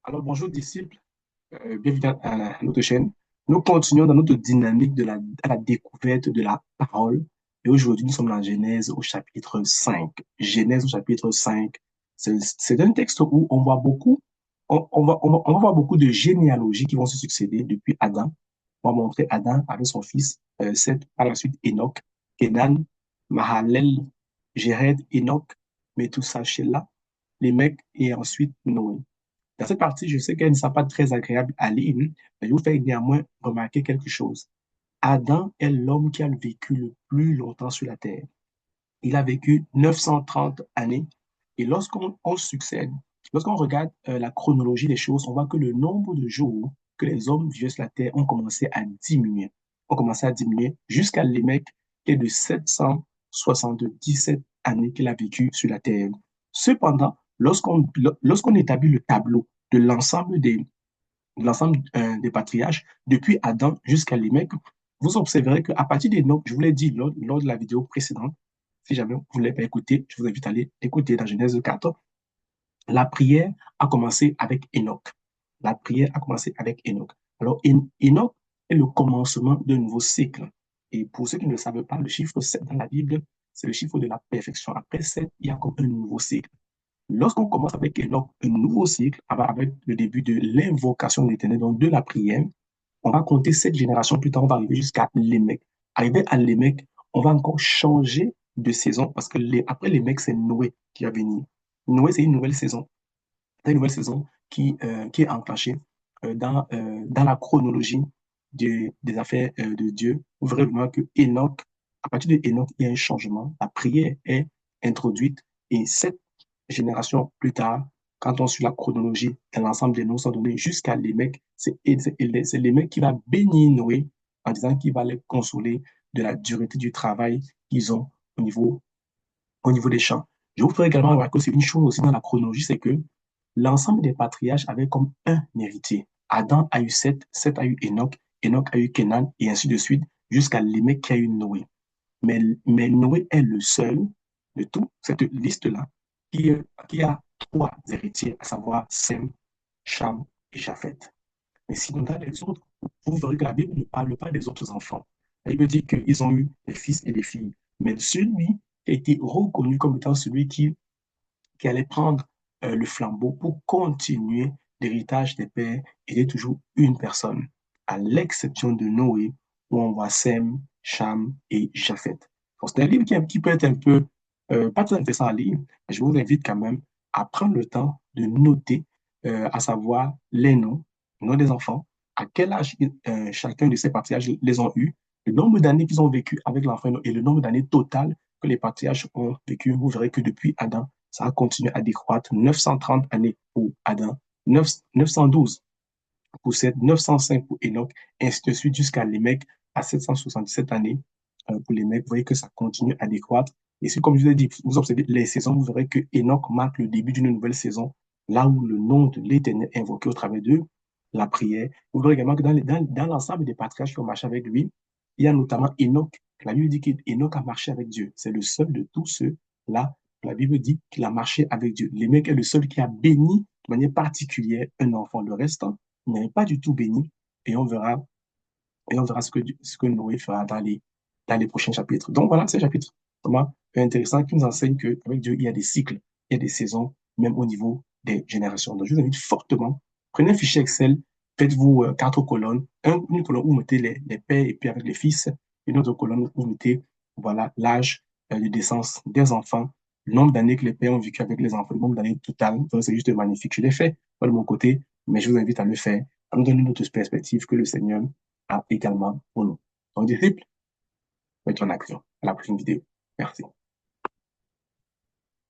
Alors, bonjour disciples, bienvenue à notre chaîne. Nous continuons dans notre dynamique à la découverte de la parole. Et aujourd'hui, nous sommes dans Genèse au chapitre 5. Genèse au chapitre 5. C'est un texte où on voit beaucoup, on va voir beaucoup de généalogies qui vont se succéder depuis Adam. On va montrer Adam avec son fils, Seth, par la suite Enoch, Kenan, Mahalel, Jéred, Enoch, Methushalah, Lémec et ensuite Noé. Dans cette partie, je sais qu'elle ne sera pas très agréable à lire, mais je vous fais néanmoins remarquer quelque chose. Adam est l'homme qui a vécu le plus longtemps sur la terre. Il a vécu 930 années. Et lorsqu'on succède, lorsqu'on regarde la chronologie des choses, on voit que le nombre de jours que les hommes vivaient sur la terre ont commencé à diminuer. Ont commencé à diminuer jusqu'à Lémec, qui est de 777 années qu'il a vécu sur la terre. Cependant, lorsqu'on établit le tableau de l'ensemble des patriarches, depuis Adam jusqu'à Lémec, vous observerez qu'à partir des noms, je vous l'ai dit lors de la vidéo précédente, si jamais vous ne l'avez pas écouté, je vous invite à aller écouter dans Genèse 4. La prière a commencé avec Enoch. La prière a commencé avec Enoch. Alors, Enoch est le commencement d'un nouveau cycle. Et pour ceux qui ne le savent pas, le chiffre 7 dans la Bible, c'est le chiffre de la perfection. Après 7, il y a comme un nouveau cycle. Lorsqu'on commence avec Enoch, un nouveau cycle, avec le début de l'invocation de l'Éternel, donc de la prière, on va compter 7 générations plus tard, on va arriver jusqu'à Lémec. Arrivé à Lémec, on va encore changer de saison parce que après Lémec, c'est Noé qui va venir. Noé, c'est une nouvelle saison. C'est une nouvelle saison qui est enclenchée dans la chronologie des affaires de Dieu. Vous verrez vraiment que Enoch, à partir de Enoch, il y a un changement. La prière est introduite et 7 générations plus tard, quand on suit la chronologie de l'ensemble des noms sont donnés jusqu'à Lémec, c'est Lémec qui va bénir Noé en disant qu'il va les consoler de la dureté du travail qu'ils ont au niveau, au niveau des champs. Je vous ferai également remarquer aussi une chose aussi dans la chronologie, c'est que l'ensemble des patriarches avaient comme un héritier. Adam a eu Seth, Seth a eu Enoch, Enoch a eu Kenan, et ainsi de suite, jusqu'à Lémec qui a eu Noé. Mais Noé est le seul de toute cette liste-là qui a 3 héritiers, à savoir Sem, Cham et Japheth. Mais sinon, dans les autres, vous verrez que la Bible ne parle pas des autres enfants. La Bible dit qu'ils ont eu des fils et des filles. Mais celui qui a été reconnu comme étant celui qui allait prendre le flambeau pour continuer l'héritage des pères était toujours une personne, à l'exception de Noé, où on voit Sem, Cham et Japheth. Donc, c'est un livre qui peut être un peu, pas très intéressant à lire, mais je vous invite quand même à prendre le temps de noter, à savoir les noms des enfants, à quel âge chacun de ces patriarches les ont eus, le nombre d'années qu'ils ont vécu avec l'enfant et le nombre d'années totales que les patriarches ont vécu. Vous verrez que depuis Adam, ça a continué à décroître. 930 années pour Adam, 912 pour Seth, 905 pour Enoch, ainsi de suite jusqu'à Lémec à 777 années pour Lémec. Vous voyez que ça continue à décroître. Et si, comme je vous ai dit, vous observez les saisons, vous verrez que Enoch marque le début d'une nouvelle saison, là où le nom de l'Éternel est invoqué au travers de la prière. Vous verrez également que dans l'ensemble des patriarches qui ont marché avec lui, il y a notamment Enoch. La Bible dit qu'Enoch a marché avec Dieu. C'est le seul de tous ceux-là. La Bible dit qu'il a marché avec Dieu. Lémec est le seul qui a béni de manière particulière un enfant. Le reste, il n'est pas du tout béni. Et on verra, et on verra ce que Noé fera dans les prochains chapitres. Donc voilà, c'est un chapitre vraiment intéressant qui nous enseigne qu'avec Dieu, il y a des cycles, il y a des saisons, même au niveau des générations. Donc je vous invite fortement, prenez un fichier Excel, faites-vous 4 colonnes, une colonne où vous mettez les pères et puis avec les fils, une autre colonne où vous mettez voilà, l'âge de naissance des enfants, le nombre d'années que les pères ont vécu avec les enfants, le nombre d'années total. Donc c'est juste magnifique. Je l'ai fait moi, de mon côté, mais je vous invite à le faire à nous donner une autre perspective que le Seigneur a également pour nous. Donc, disciples, mettons en action. À la prochaine vidéo. Merci.